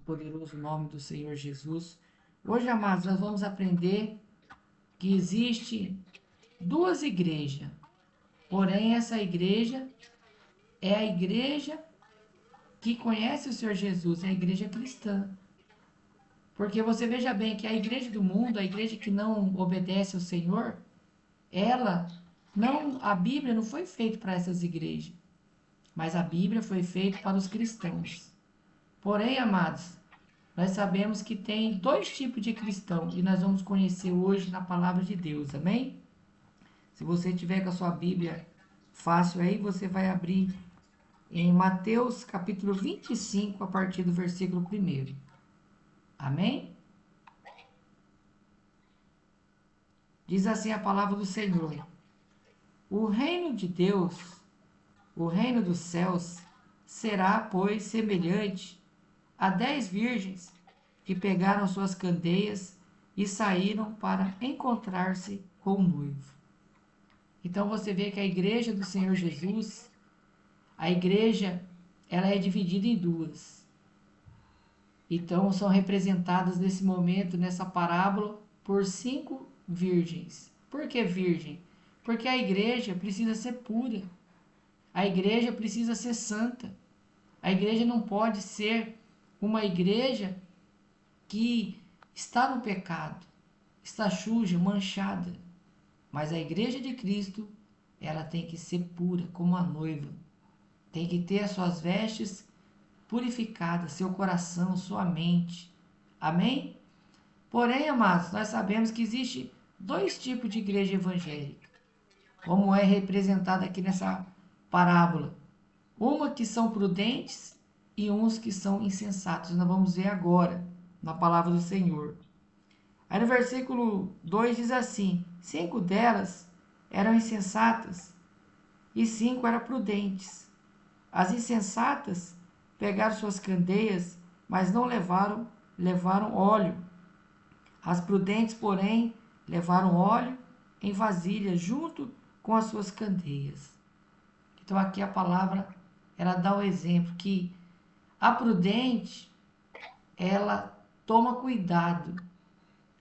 poderoso nome do Senhor Jesus. Hoje, amados, nós vamos aprender que existe duas igrejas. Porém, essa igreja é a igreja que conhece o Senhor Jesus, é a igreja cristã. Porque você veja bem que a igreja do mundo, a igreja que não obedece ao Senhor, a Bíblia não foi feita para essas igrejas, mas a Bíblia foi feita para os cristãos. Porém, amados, nós sabemos que tem dois tipos de cristão e nós vamos conhecer hoje na palavra de Deus, amém? Se você tiver com a sua Bíblia fácil aí, você vai abrir em Mateus capítulo 25, a partir do versículo 1. Amém? Diz assim a palavra do Senhor: O reino de Deus, o reino dos céus, será, pois, semelhante a 10 virgens que pegaram suas candeias e saíram para encontrar-se com o noivo. Então você vê que a igreja do Senhor Jesus, a igreja, ela é dividida em duas. Então são representadas nesse momento, nessa parábola, por 5 virgens. Por que virgem? Porque a igreja precisa ser pura. A igreja precisa ser santa. A igreja não pode ser uma igreja que está no pecado, está suja, manchada. Mas a igreja de Cristo, ela tem que ser pura, como a noiva. Tem que ter as suas vestes purificadas, seu coração, sua mente. Amém? Porém, amados, nós sabemos que existe dois tipos de igreja evangélica, como é representada aqui nessa parábola. Uma que são prudentes e uns que são insensatos. Nós vamos ver agora na palavra do Senhor. Aí no versículo 2 diz assim: 5 delas eram insensatas e 5 eram prudentes. As insensatas pegaram suas candeias, mas não levaram óleo. As prudentes, porém, levaram óleo em vasilha junto com as suas candeias. Então aqui a palavra, ela dá o exemplo que a prudente, ela toma cuidado.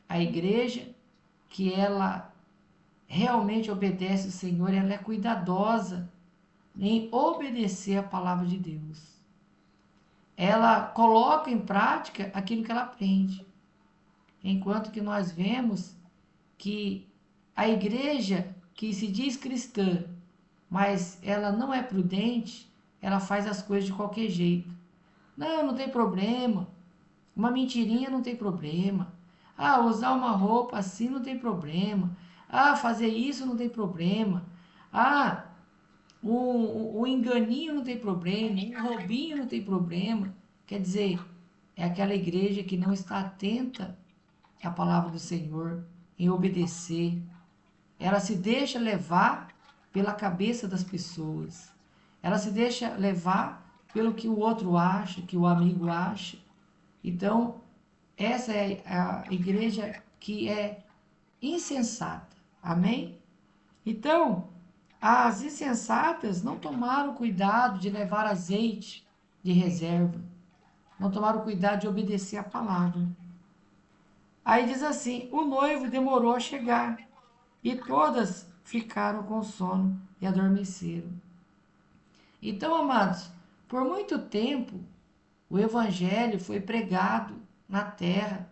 A igreja que ela realmente obedece ao Senhor, ela é cuidadosa em obedecer a palavra de Deus. Ela coloca em prática aquilo que ela aprende. Enquanto que nós vemos que a igreja que se diz cristã, mas ela não é prudente, ela faz as coisas de qualquer jeito. Não, não tem problema. Uma mentirinha não tem problema. Ah, usar uma roupa assim não tem problema. Ah, fazer isso não tem problema. Ah, um enganinho não tem problema. Um roubinho não tem problema. Quer dizer, é aquela igreja que não está atenta à palavra do Senhor, em obedecer. Ela se deixa levar pela cabeça das pessoas. Ela se deixa levar pelo que o outro acha, que o amigo acha. Então, essa é a igreja que é insensata. Amém? Então, as insensatas não tomaram cuidado de levar azeite de reserva. Não tomaram cuidado de obedecer a palavra. Aí diz assim: o noivo demorou a chegar e todas ficaram com sono e adormeceram. Então, amados, por muito tempo o evangelho foi pregado na terra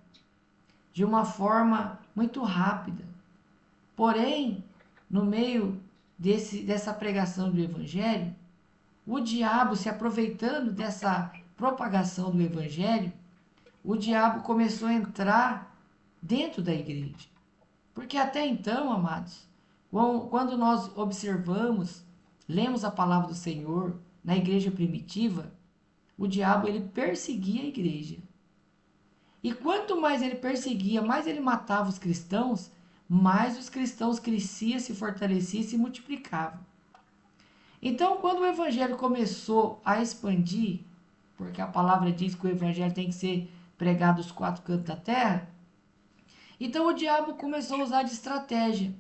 de uma forma muito rápida. Porém, no meio dessa pregação do evangelho, o diabo, se aproveitando dessa propagação do evangelho, o diabo começou a entrar dentro da igreja. Porque até então, amados, quando nós observamos, lemos a palavra do Senhor na igreja primitiva, o diabo ele perseguia a igreja. E quanto mais ele perseguia, mais ele matava os cristãos, mais os cristãos cresciam, se fortaleciam e se multiplicavam. Então, quando o evangelho começou a expandir, porque a palavra diz que o evangelho tem que ser pregado aos 4 cantos da terra, então o diabo começou a usar de estratégia.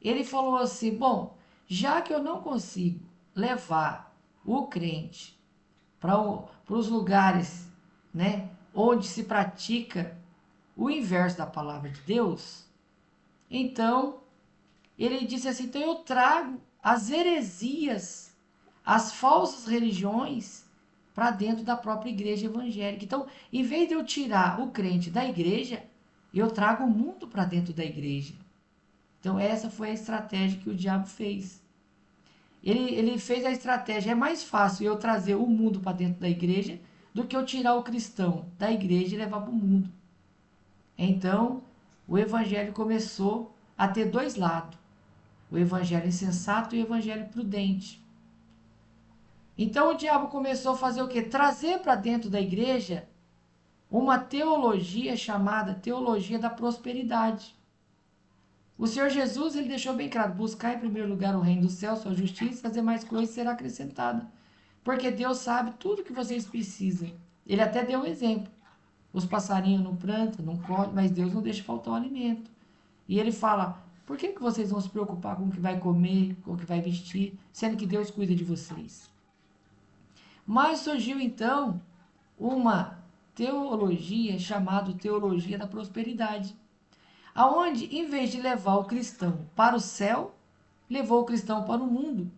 Ele falou assim: bom, já que eu não consigo levar o crente para os lugares, né, onde se pratica o inverso da palavra de Deus, então ele disse assim: então eu trago as heresias, as falsas religiões para dentro da própria igreja evangélica. Então, em vez de eu tirar o crente da igreja, eu trago o mundo para dentro da igreja. Então, essa foi a estratégia que o diabo fez. Ele fez a estratégia: é mais fácil eu trazer o mundo para dentro da igreja do que eu tirar o cristão da igreja e levar para o mundo. Então, o evangelho começou a ter dois lados: o evangelho insensato e o evangelho prudente. Então, o diabo começou a fazer o quê? Trazer para dentro da igreja uma teologia chamada teologia da prosperidade. O Senhor Jesus, ele deixou bem claro: buscar em primeiro lugar o reino do céu, sua justiça, fazer mais coisas será acrescentada. Porque Deus sabe tudo que vocês precisam. Ele até deu um exemplo: os passarinhos não plantam, não colhem, mas Deus não deixa faltar o alimento. E ele fala: por que vocês vão se preocupar com o que vai comer, com o que vai vestir, sendo que Deus cuida de vocês? Mas surgiu então uma teologia chamada teologia da prosperidade, aonde, em vez de levar o cristão para o céu, levou o cristão para o mundo.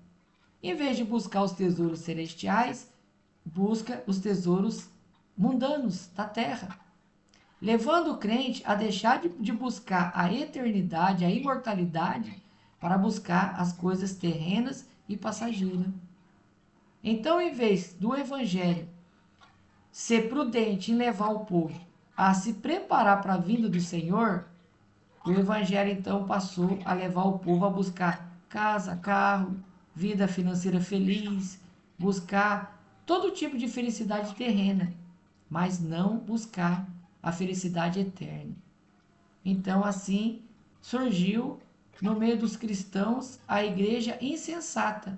Em vez de buscar os tesouros celestiais, busca os tesouros mundanos da terra, levando o crente a deixar de buscar a eternidade, a imortalidade, para buscar as coisas terrenas e passageiras. Então, em vez do evangelho ser prudente em levar o povo a se preparar para a vinda do Senhor, o evangelho então passou a levar o povo a buscar casa, carro, vida financeira feliz, buscar todo tipo de felicidade terrena, mas não buscar a felicidade eterna. Então, assim surgiu no meio dos cristãos a igreja insensata,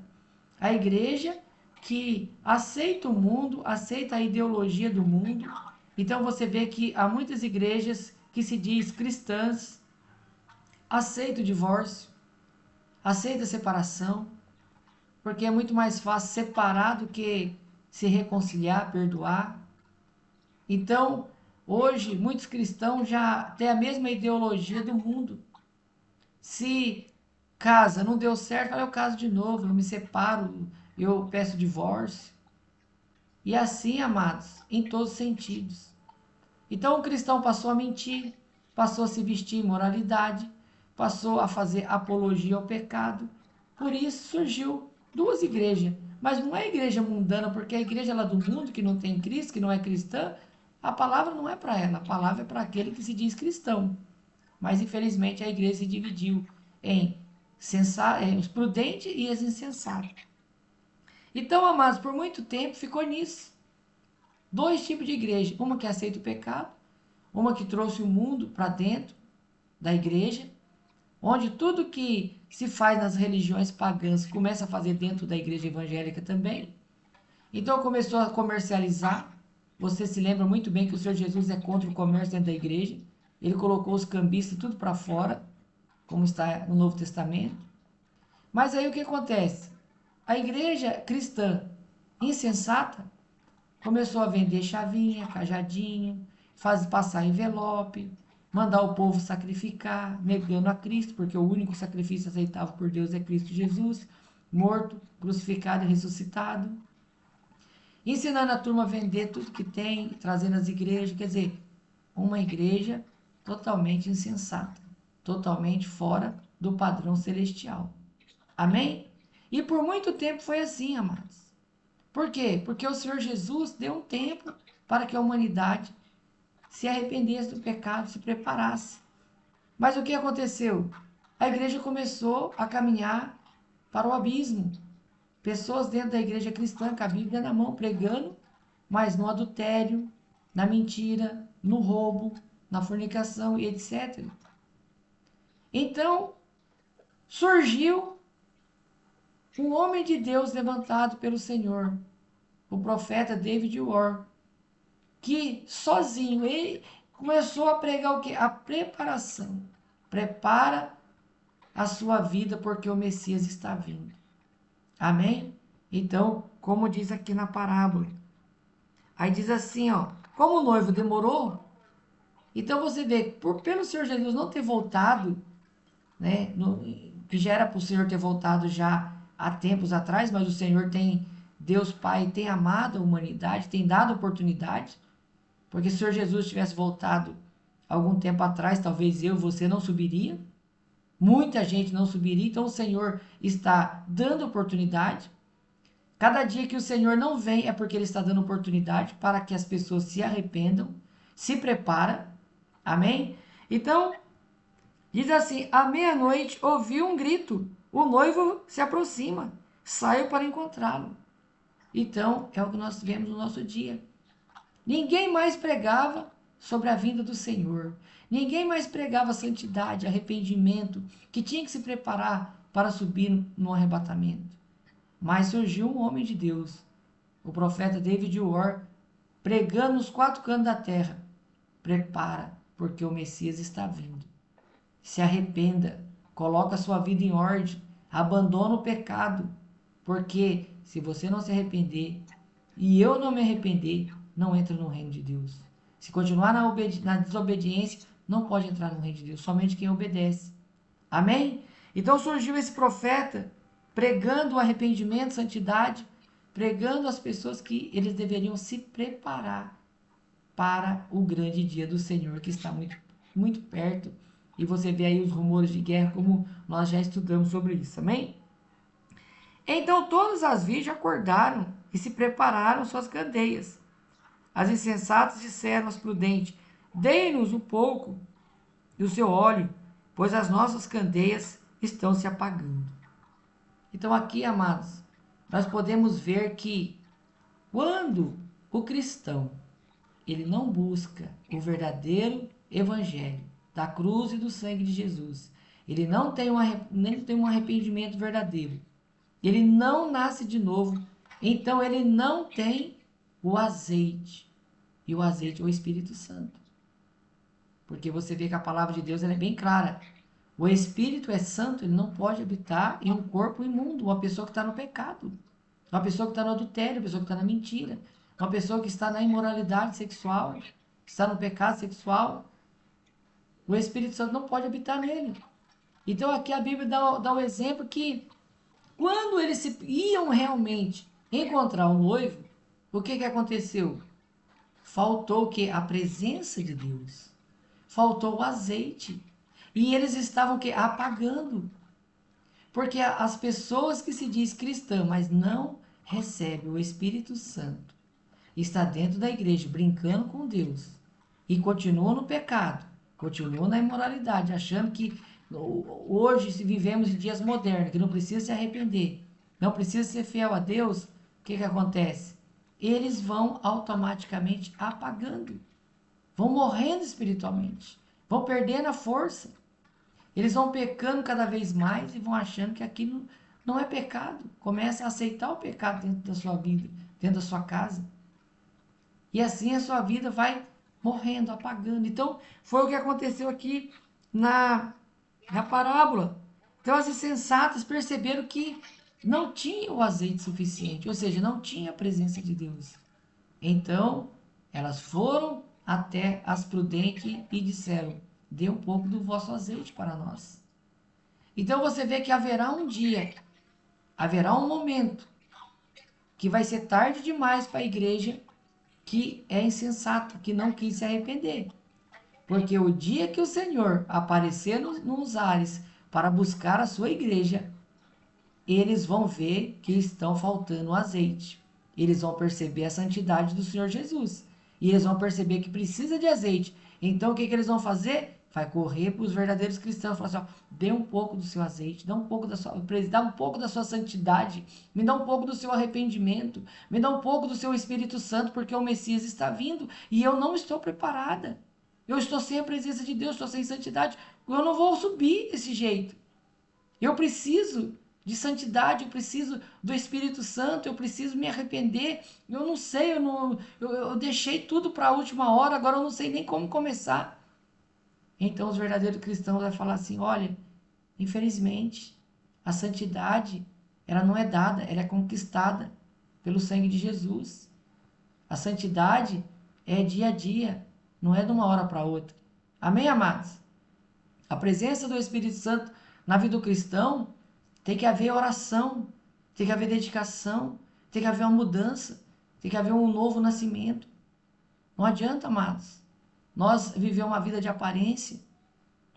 a igreja que aceita o mundo, aceita a ideologia do mundo. Então você vê que há muitas igrejas que se diz cristãs, aceita o divórcio, aceita a separação, porque é muito mais fácil separar do que se reconciliar, perdoar. Então, hoje, muitos cristãos já têm a mesma ideologia do mundo. Se casa não deu certo, eu caso de novo, eu me separo, eu peço divórcio. E assim, amados, em todos os sentidos. Então o cristão passou a mentir, passou a se vestir em moralidade, passou a fazer apologia ao pecado. Por isso surgiu duas igrejas. Mas não é igreja mundana, porque a igreja lá do mundo, que não tem Cristo, que não é cristã, a palavra não é para ela, a palavra é para aquele que se diz cristão. Mas infelizmente a igreja se dividiu em os prudentes e os insensatos. Então, amados, por muito tempo ficou nisso. Dois tipos de igreja: uma que aceita o pecado, uma que trouxe o mundo para dentro da igreja, onde tudo que se faz nas religiões pagãs começa a fazer dentro da igreja evangélica também. Então começou a comercializar. Você se lembra muito bem que o Senhor Jesus é contra o comércio dentro da igreja. Ele colocou os cambistas tudo para fora, como está no Novo Testamento. Mas aí o que acontece? A igreja cristã insensata começou a vender chavinha, cajadinho, passar envelope, mandar o povo sacrificar, negando a Cristo, porque o único sacrifício aceitável por Deus é Cristo Jesus, morto, crucificado e ressuscitado. Ensinando a turma a vender tudo que tem, trazendo as igrejas, quer dizer, uma igreja totalmente insensata, totalmente fora do padrão celestial. Amém? E por muito tempo foi assim, amados. Por quê? Porque o Senhor Jesus deu um tempo para que a humanidade se arrependesse do pecado, se preparasse. Mas o que aconteceu? A igreja começou a caminhar para o abismo. Pessoas dentro da igreja cristã com a Bíblia na mão, pregando, mas no adultério, na mentira, no roubo, na fornicação e etc. Então, surgiu um homem de Deus levantado pelo Senhor, o profeta David Warren, que sozinho ele começou a pregar o quê? A preparação. Prepara a sua vida porque o Messias está vindo. Amém? Então, como diz aqui na parábola, aí diz assim, ó, Como o noivo demorou, então você vê, pelo Senhor Jesus não ter voltado, né, que já era para o Senhor ter voltado já há tempos atrás, mas o Senhor tem, Deus Pai, tem amado a humanidade, tem dado oportunidade, porque se o Senhor Jesus tivesse voltado algum tempo atrás, talvez eu, você não subiria, muita gente não subiria, então o Senhor está dando oportunidade. Cada dia que o Senhor não vem é porque Ele está dando oportunidade para que as pessoas se arrependam, se preparam, amém? Então, diz assim, à meia-noite ouviu um grito, o noivo se aproxima, saiu para encontrá-lo. Então, é o que nós vemos no nosso dia. Ninguém mais pregava sobre a vinda do Senhor. Ninguém mais pregava santidade, arrependimento, que tinha que se preparar para subir no arrebatamento. Mas surgiu um homem de Deus, o profeta David Orr, pregando nos quatro cantos da terra. Prepara, porque o Messias está vindo. Se arrependa, coloca a sua vida em ordem, abandona o pecado, porque se você não se arrepender e eu não me arrepender, não entra no reino de Deus. Se continuar na desobediência, não pode entrar no reino de Deus, somente quem obedece. Amém? Então surgiu esse profeta pregando o arrependimento, santidade, pregando às pessoas que eles deveriam se preparar para o grande dia do Senhor, que está muito, muito perto. E você vê aí os rumores de guerra, como nós já estudamos sobre isso, amém? Então todas as virgens acordaram e se prepararam suas candeias. As insensatas disseram aos prudentes: dei-nos um pouco do seu óleo, pois as nossas candeias estão se apagando. Então aqui, amados, nós podemos ver que quando o cristão ele não busca o verdadeiro evangelho da cruz e do sangue de Jesus, ele não tem nem tem um arrependimento verdadeiro, ele não nasce de novo, então ele não tem o azeite. E o azeite é o Espírito Santo. Porque você vê que a palavra de Deus ela é bem clara. O Espírito é santo, ele não pode habitar em um corpo imundo, uma pessoa que está no pecado, uma pessoa que está no adultério, uma pessoa que está na mentira, uma pessoa que está na imoralidade sexual, que está no pecado sexual. O Espírito Santo não pode habitar nele. Então aqui a Bíblia dá o exemplo que quando eles iam realmente encontrar o noivo, o que aconteceu? Faltou o quê? A presença de Deus. Faltou o azeite. E eles estavam o quê? Apagando. Porque as pessoas que se diz cristã, mas não recebem o Espírito Santo, está dentro da igreja brincando com Deus e continua no pecado, continua na imoralidade, achando que hoje se vivemos em dias modernos, que não precisa se arrepender, não precisa ser fiel a Deus, o que acontece? Eles vão automaticamente apagando, vão morrendo espiritualmente, vão perdendo a força. Eles vão pecando cada vez mais e vão achando que aquilo não é pecado. Começa a aceitar o pecado dentro da sua vida, dentro da sua casa. E assim a sua vida vai morrendo, apagando. Então, foi o que aconteceu aqui na parábola. Então, as insensatas perceberam que não tinha o azeite suficiente, ou seja, não tinha a presença de Deus. Então, elas foram até as prudentes e disseram: dê um pouco do vosso azeite para nós. Então, você vê que haverá um dia, haverá um momento, que vai ser tarde demais para a igreja que é insensata, que não quis se arrepender. Porque o dia que o Senhor aparecer nos ares para buscar a sua igreja, eles vão ver que estão faltando azeite. Eles vão perceber a santidade do Senhor Jesus. E eles vão perceber que precisa de azeite. Então, o que eles vão fazer? Vai correr para os verdadeiros cristãos. Falar assim, ó, dê um pouco do seu azeite, dá um pouco da sua santidade, me dá um pouco do seu arrependimento, me dá um pouco do seu Espírito Santo, porque o Messias está vindo e eu não estou preparada. Eu estou sem a presença de Deus, estou sem santidade. Eu não vou subir desse jeito. Eu preciso de santidade, eu preciso do Espírito Santo, eu preciso me arrepender. Eu não sei, eu deixei tudo para a última hora, agora eu não sei nem como começar. Então os verdadeiros cristãos vão falar assim: olha, infelizmente, a santidade, ela não é dada, ela é conquistada pelo sangue de Jesus. A santidade, é dia a dia, não é de uma hora para outra. Amém, amados? A presença do Espírito Santo na vida do cristão tem que haver oração, tem que haver dedicação, tem que haver uma mudança, tem que haver um novo nascimento. Não adianta, amados, nós viver uma vida de aparência.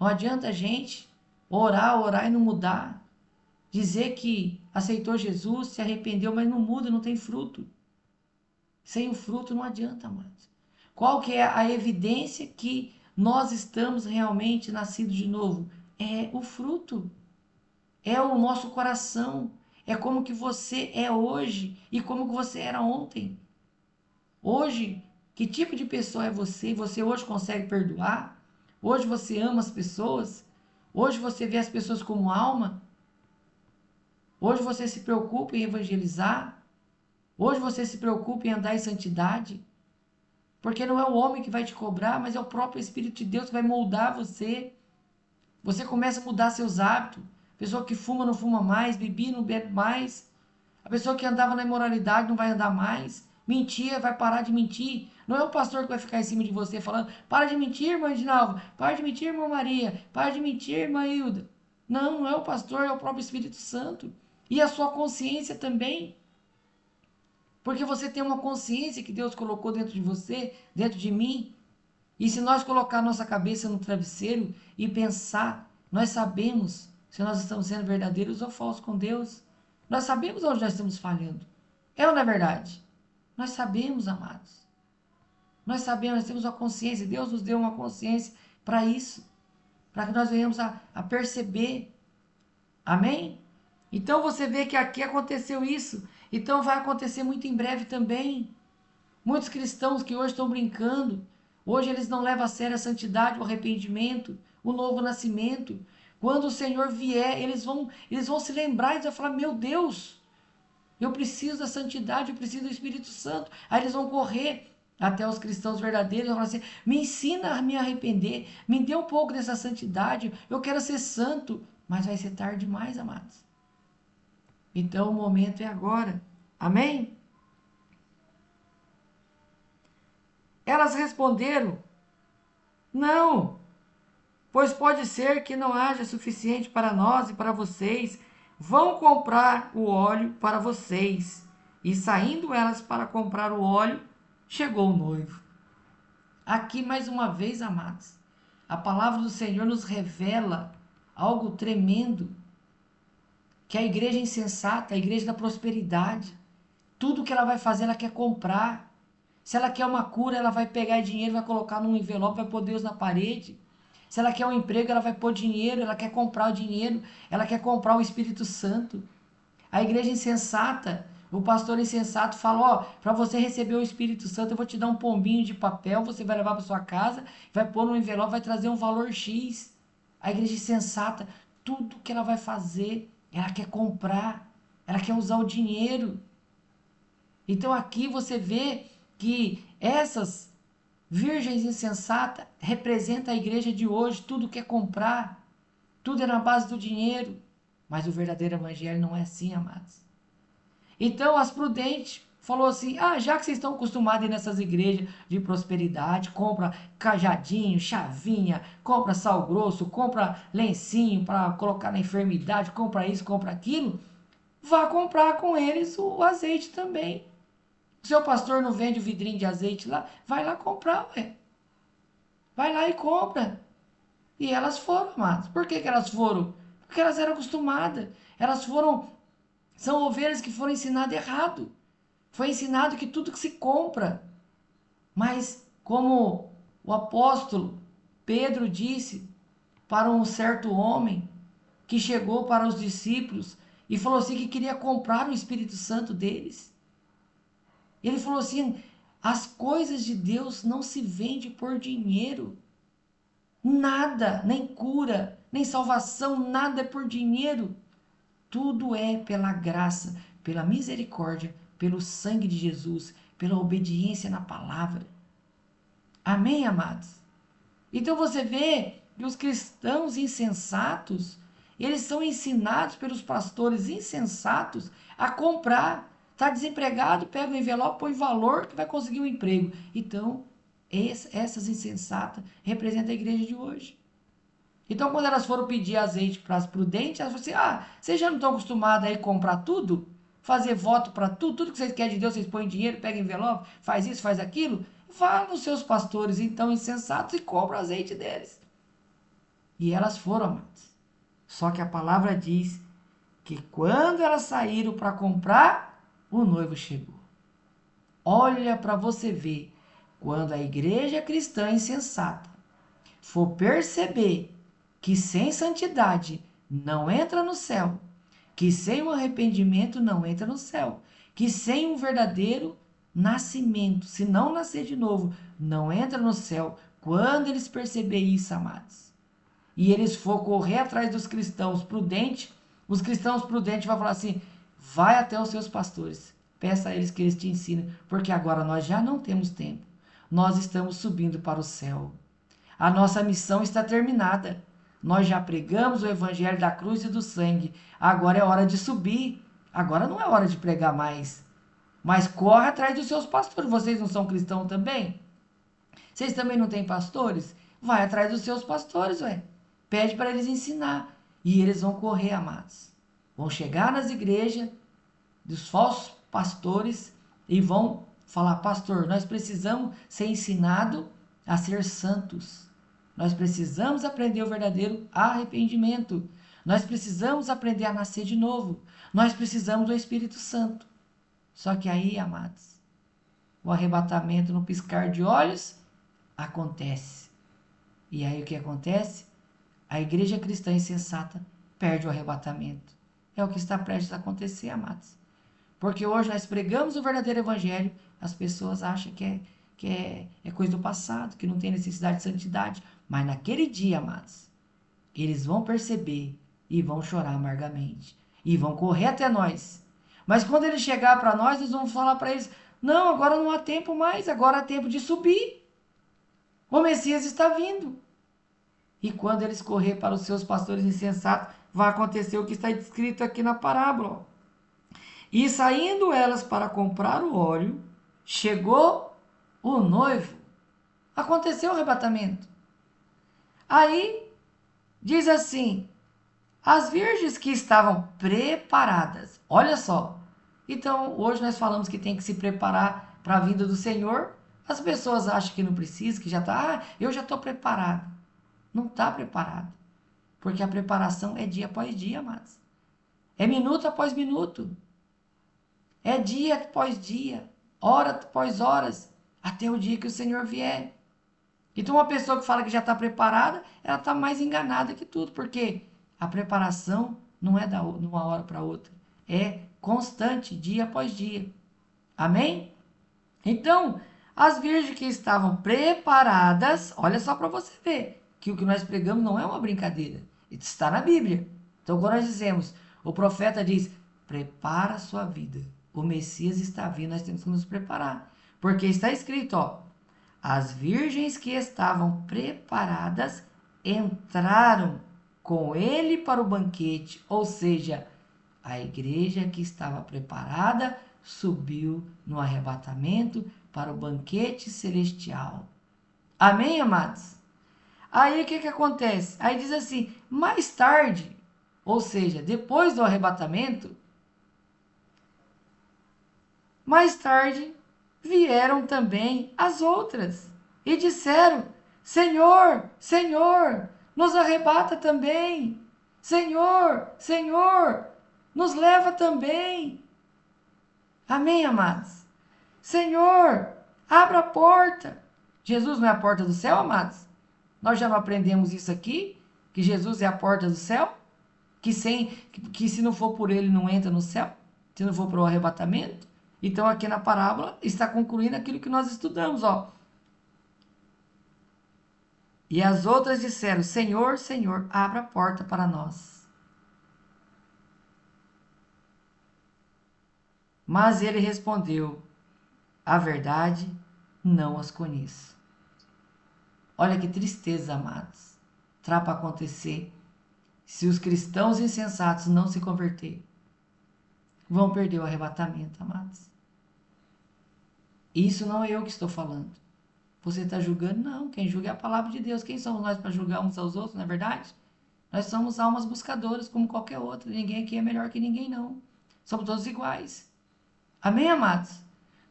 Não adianta a gente orar e não mudar. Dizer que aceitou Jesus, se arrependeu, mas não muda, não tem fruto. Sem o fruto não adianta, amados. Qual que é a evidência que nós estamos realmente nascidos de novo? É o fruto. É o nosso coração. É como que você é hoje e como que você era ontem. Hoje, que tipo de pessoa é você? Você hoje consegue perdoar? Hoje você ama as pessoas? Hoje você vê as pessoas como alma? Hoje você se preocupa em evangelizar? Hoje você se preocupa em andar em santidade? Porque não é o homem que vai te cobrar, mas é o próprio Espírito de Deus que vai moldar você. Você começa a mudar seus hábitos. A pessoa que fuma não fuma mais, bebia não bebe mais. A pessoa que andava na imoralidade não vai andar mais. Mentia, vai parar de mentir. Não é o pastor que vai ficar em cima de você falando: para de mentir, irmã Edinalva. Para de mentir, irmã Maria. Para de mentir, irmã Hilda. Não, não é o pastor, é o próprio Espírito Santo. E a sua consciência também. Porque você tem uma consciência que Deus colocou dentro de você, dentro de mim. E se nós colocar nossa cabeça no travesseiro e pensar, nós sabemos se nós estamos sendo verdadeiros ou falsos com Deus. Nós sabemos onde nós estamos falhando. É ou não é verdade? Nós sabemos, amados. Nós sabemos, nós temos uma consciência. Deus nos deu uma consciência para isso. Para que nós venhamos a perceber. Amém? Então você vê que aqui aconteceu isso. Então vai acontecer muito em breve também. Muitos cristãos que hoje estão brincando, hoje eles não levam a sério a santidade, o arrependimento, o novo nascimento. Quando o Senhor vier, eles vão se lembrar e vão falar: meu Deus, eu preciso da santidade, eu preciso do Espírito Santo. Aí eles vão correr até os cristãos verdadeiros e vão falar assim: me ensina a me arrepender, me dê um pouco dessa santidade, eu quero ser santo. Mas vai ser tarde demais, amados. Então o momento é agora. Amém? Elas responderam: não, pois pode ser que não haja suficiente para nós e para vocês. Vão comprar o óleo para vocês. E saindo elas para comprar o óleo, chegou o noivo. Aqui mais uma vez, amados, a palavra do Senhor nos revela algo tremendo, que a igreja insensata, a igreja da prosperidade, tudo que ela vai fazer, ela quer comprar. Se ela quer uma cura, ela vai pegar dinheiro, vai colocar num envelope, vai pôr Deus na parede. Se ela quer um emprego, ela vai pôr dinheiro, ela quer comprar o dinheiro, ela quer comprar o Espírito Santo. A igreja insensata, o pastor insensato fala: ó, para você receber o Espírito Santo, eu vou te dar um pombinho de papel, você vai levar para sua casa, vai pôr no envelope, vai trazer um valor X. A igreja insensata, tudo que ela vai fazer, ela quer comprar, ela quer usar o dinheiro. Então aqui você vê que essas virgens insensatas representam a igreja de hoje. Tudo quer comprar, tudo é na base do dinheiro. Mas o verdadeiro evangelho não é assim, amados. Então as prudentes falou assim: ah, já que vocês estão acostumados a ir nessas igrejas de prosperidade, compra cajadinho, chavinha, compra sal grosso, compra lencinho para colocar na enfermidade, compra isso, compra aquilo, vá comprar com eles o azeite também. O seu pastor não vende o vidrinho de azeite lá? Vai lá comprar, ué. Vai lá e compra. E elas foram, amados. Por que elas foram? Porque elas eram acostumadas. Elas foram... São ovelhas que foram ensinadas errado. Foi ensinado que tudo que se compra. Mas, como o apóstolo Pedro disse para um certo homem que chegou para os discípulos e falou assim que queria comprar o Espírito Santo deles. Ele falou assim: as coisas de Deus não se vendem por dinheiro. Nada, nem cura, nem salvação, nada é por dinheiro. Tudo é pela graça, pela misericórdia, pelo sangue de Jesus, pela obediência na palavra. Amém, amados? Então você vê que os cristãos insensatos, eles são ensinados pelos pastores insensatos a comprar. Está desempregado, pega o envelope, põe valor que vai conseguir um emprego. Então, Essas insensatas representam a igreja de hoje. Então, quando elas foram pedir azeite para as prudentes, elas falaram assim: vocês já não estão acostumadas a ir comprar tudo? Fazer voto para tudo? Tudo que vocês querem de Deus, vocês põem dinheiro, pegam envelope, faz isso, faz aquilo? Vá nos seus pastores, então, insensatos, e compra o azeite deles. E elas foram, amados. Só que a palavra diz que quando elas saíram para comprar, o noivo chegou. Olha para você ver, quando a igreja cristã insensata for perceber que sem santidade não entra no céu, que sem um arrependimento não entra no céu, que sem um verdadeiro nascimento, se não nascer de novo, não entra no céu. Quando eles perceberem isso, amados, e eles for correr atrás dos cristãos prudentes, os cristãos prudentes vão falar assim: vai até os seus pastores, peça a eles que eles te ensinem, porque agora nós já não temos tempo, nós estamos subindo para o céu. A nossa missão está terminada. Nós já pregamos o evangelho da cruz e do sangue. Agora é hora de subir. Agora não é hora de pregar mais. Mas corre atrás dos seus pastores. Vocês não são cristãos também? Vocês também não têm pastores? Vai atrás dos seus pastores, ué. Pede para eles ensinar. E eles vão correr, amados. Vão chegar nas igrejas dos falsos pastores e vão falar: pastor, nós precisamos ser ensinados a ser santos. Nós precisamos aprender o verdadeiro arrependimento. Nós precisamos aprender a nascer de novo. Nós precisamos do Espírito Santo. Só que aí, amados, o arrebatamento no piscar de olhos acontece. E aí o que acontece? A igreja cristã insensata perde o arrebatamento. É o que está prestes a acontecer, amados. Porque hoje nós pregamos o verdadeiro evangelho, as pessoas acham que é coisa do passado, que não tem necessidade de santidade. Mas naquele dia, amados, eles vão perceber e vão chorar amargamente. E vão correr até nós. Mas quando eles chegar para nós, nós vamos falar para eles: não, agora não há tempo mais, agora há tempo de subir. O Messias está vindo. E quando eles correr para os seus pastores insensatos, vai acontecer o que está escrito aqui na parábola. E saindo elas para comprar o óleo, chegou o noivo. Aconteceu o arrebatamento. Aí diz assim: as virgens que estavam preparadas. Olha só. Então, hoje nós falamos que tem que se preparar para a vinda do Senhor. As pessoas acham que não precisa, que já está. Eu já estou preparado. Não está preparado. Porque a preparação é dia após dia, amados. É minuto após minuto. É dia após dia. Hora após horas. Até o dia que o Senhor vier. Então, uma pessoa que fala que já está preparada, ela está mais enganada que tudo. Porque a preparação não é de uma hora para outra. É constante, dia após dia. Amém? Então, as virgens que estavam preparadas, olha só para você ver, que o que nós pregamos não é uma brincadeira. Está na Bíblia. Então, quando nós dizemos, o profeta diz: prepara a sua vida. O Messias está vindo, nós temos que nos preparar. Porque está escrito, ó: as virgens que estavam preparadas entraram com ele para o banquete. Ou seja, a igreja que estava preparada subiu no arrebatamento para o banquete celestial. Amém, amados? Aí o que acontece? Aí diz assim: mais tarde, ou seja, depois do arrebatamento, mais tarde vieram também as outras e disseram: Senhor, Senhor, nos arrebata também. Senhor, Senhor, nos leva também. Amém, amados? Senhor, abra a porta. Jesus não é a porta do céu, amados? Nós já não aprendemos isso aqui? Que Jesus é a porta do céu? Que se não for por ele não entra no céu? Se não for para o arrebatamento? Então aqui na parábola está concluindo aquilo que nós estudamos, ó. E as outras disseram: Senhor, Senhor, abra a porta para nós. Mas ele respondeu: a verdade, não as conheço. Olha que tristeza, amados. Terá para acontecer se os cristãos insensatos não se converterem. Vão perder o arrebatamento, amados. Isso não é eu que estou falando. Você está julgando? Não, quem julga é a palavra de Deus. Quem somos nós para julgar uns aos outros, não é verdade? Nós somos almas buscadoras como qualquer outra. Ninguém aqui é melhor que ninguém, não. Somos todos iguais. Amém, amados?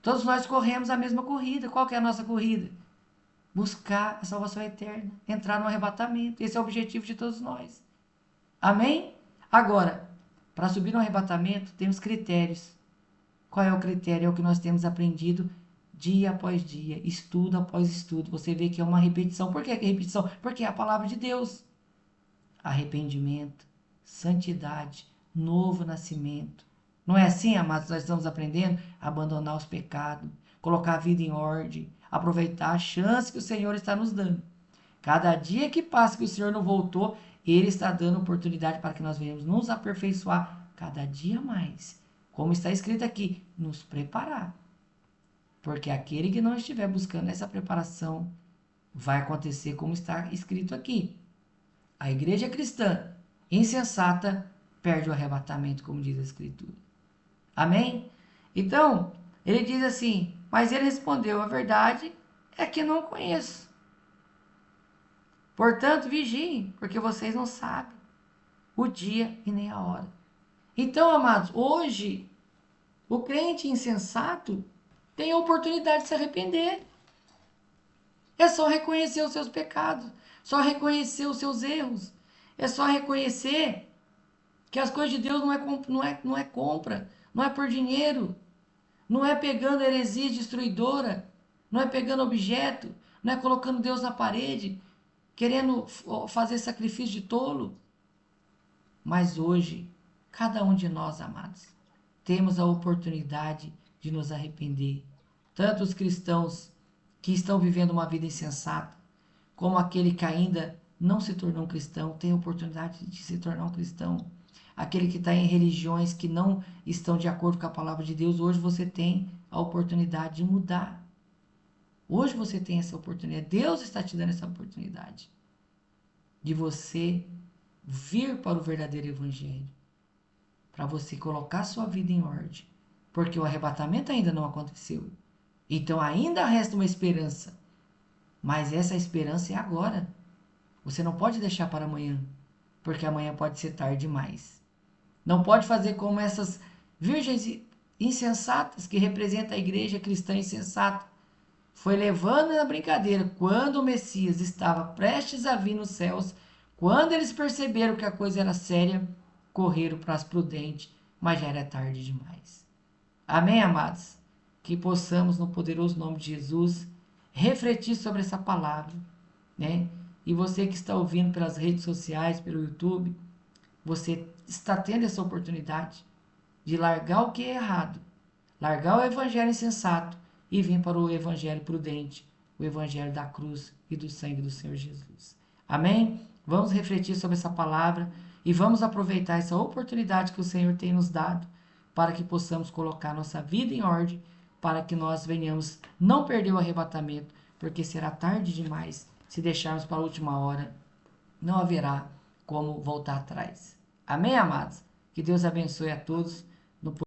Todos nós corremos a mesma corrida. Qual que é a nossa corrida? Buscar a salvação eterna, entrar no arrebatamento. Esse é o objetivo de todos nós. Amém? Agora, para subir no arrebatamento, temos critérios. Qual é o critério? É o que nós temos aprendido dia após dia, estudo após estudo. Você vê que é uma repetição. Por que repetição? Porque é a palavra de Deus. Arrependimento, santidade, novo nascimento. Não é assim, amados? Nós estamos aprendendo a abandonar os pecados, colocar a vida em ordem, aproveitar a chance que o Senhor está nos dando. Cada dia que passa que o Senhor não voltou, Ele está dando oportunidade para que nós venhamos nos aperfeiçoar cada dia mais. Como está escrito aqui, nos preparar. Porque aquele que não estiver buscando essa preparação, vai acontecer como está escrito aqui. A igreja cristã insensata perde o arrebatamento, como diz a Escritura. Amém? Então, ele diz assim, mas ele respondeu, a verdade é que não conheço. Portanto, vigiem, porque vocês não sabem o dia e nem a hora. Então, amados, hoje, o crente insensato tem a oportunidade de se arrepender. É só reconhecer os seus pecados, só reconhecer os seus erros. É só reconhecer que as coisas de Deus não é compra, não é por dinheiro, não é pegando heresia destruidora, não é pegando objeto, não é colocando Deus na parede, querendo fazer sacrifício de tolo. Mas hoje, cada um de nós, amados, temos a oportunidade de nos arrepender. Tanto os cristãos que estão vivendo uma vida insensata, como aquele que ainda não se tornou um cristão, tem a oportunidade de se tornar um cristão. Aquele que está em religiões que não estão de acordo com a palavra de Deus, hoje você tem a oportunidade de mudar. Hoje você tem essa oportunidade. Deus está te dando essa oportunidade de você vir para o verdadeiro evangelho, para você colocar sua vida em ordem, porque o arrebatamento ainda não aconteceu. Então ainda resta uma esperança, mas essa esperança é agora. Você não pode deixar para amanhã, porque amanhã pode ser tarde demais. Não pode fazer como essas virgens insensatas que representam a igreja cristã insensata. Foi levando na brincadeira quando o Messias estava prestes a vir nos céus. Quando eles perceberam que a coisa era séria, correram para as prudentes, mas já era tarde demais. Amém, amados? Que possamos, no poderoso nome de Jesus, refletir sobre essa palavra, né? E você que está ouvindo pelas redes sociais, pelo YouTube, você está tendo essa oportunidade de largar o que é errado, largar o evangelho insensato e vir para o evangelho prudente, o evangelho da cruz e do sangue do Senhor Jesus. Amém? Vamos refletir sobre essa palavra e vamos aproveitar essa oportunidade que o Senhor tem nos dado para que possamos colocar nossa vida em ordem, para que nós venhamos não perder o arrebatamento, porque será tarde demais. Se deixarmos para a última hora, não haverá como voltar atrás. Amém, amados? Que Deus abençoe a todos